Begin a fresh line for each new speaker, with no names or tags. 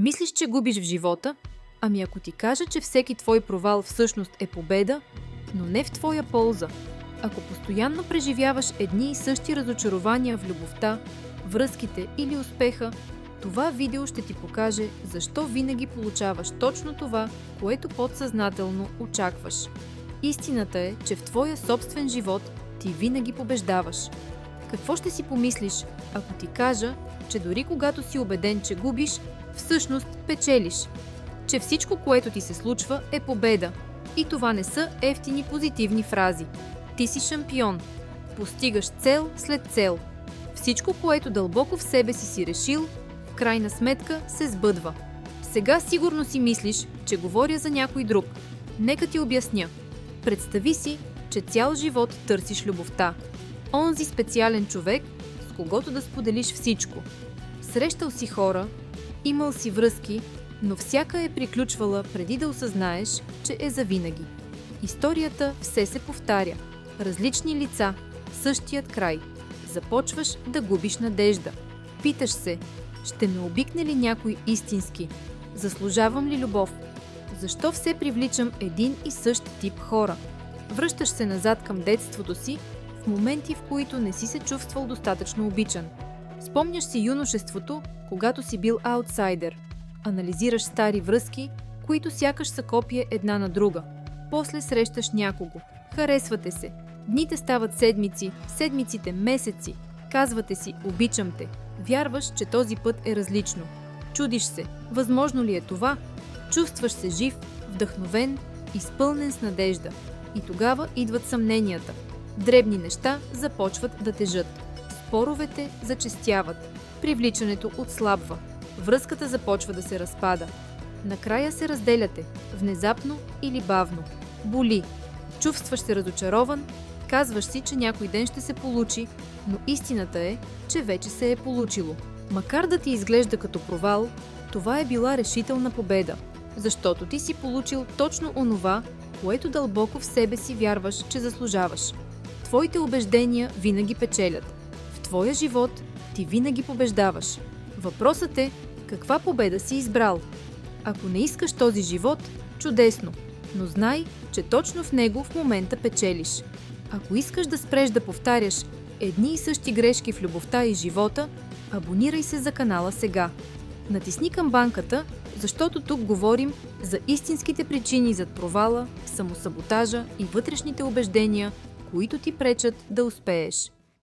Мислиш, че губиш в живота? Ами ако ти кажа, че всеки твой провал всъщност е победа, но не в твоя полза. Ако постоянно преживяваш едни и същи разочарования в любовта, връзките или успеха, това видео ще ти покаже защо винаги получаваш точно това, което подсъзнателно очакваш. Истината е, че в твоя собствен живот ти винаги побеждаваш. Какво ще си помислиш, ако ти кажа, че дори когато си убеден, че губиш, всъщност печелиш? Че всичко, което ти се случва, е победа. И това не са евтини позитивни фрази. Ти си шампион. Постигаш цел след цел. Всичко, което дълбоко в себе си решил, в крайна сметка се сбъдва. Сега сигурно си мислиш, че говоря за някой друг. Нека ти обясня. Представи си, че цял живот търсиш любовта. Онзи специален човек, с когото да споделиш всичко. Срещал си хора, имал си връзки, но всяка е приключвала преди да осъзнаеш, че е завинаги. Историята все се повтаря. Различни лица, същият край. Започваш да губиш надежда. Питаш се, ще ме обикне ли някой истински? Заслужавам ли любов? Защо все привличам един и същ тип хора? Връщаш се назад към детството си, в моменти, в които не си се чувствал достатъчно обичан. Спомняш си юношеството, когато си бил аутсайдер. Анализираш стари връзки, които сякаш са копие една на друга. После срещаш някого. Харесвате се. Дните стават седмици, седмиците месеци. Казвате си «обичам те». Вярваш, че този път е различно. Чудиш се, възможно ли е това? Чувстваш се жив, вдъхновен, изпълнен с надежда. И тогава идват съмненията. Дребни неща започват да тежат. Споровете зачестяват. Привличането отслабва. Връзката започва да се разпада. Накрая се разделяте, внезапно или бавно. Боли. Чувстваш се разочарован, казваш си, че някой ден ще се получи, но истината е, че вече се е получило. Макар да ти изглежда като провал, това е била решителна победа, защото ти си получил точно онова, което дълбоко в себе си вярваш, че заслужаваш. Твоите убеждения винаги печелят. В твоя живот ти винаги побеждаваш. Въпросът е, каква победа си избрал? Ако не искаш този живот, чудесно, но знай, че точно в него в момента печелиш. Ако искаш да спреш да повтаряш едни и същи грешки в любовта и живота, абонирай се за канала сега. Натисни камбанката, защото тук говорим за истинските причини зад провала, самосаботажа и вътрешните убеждения, които ти пречат да успееш.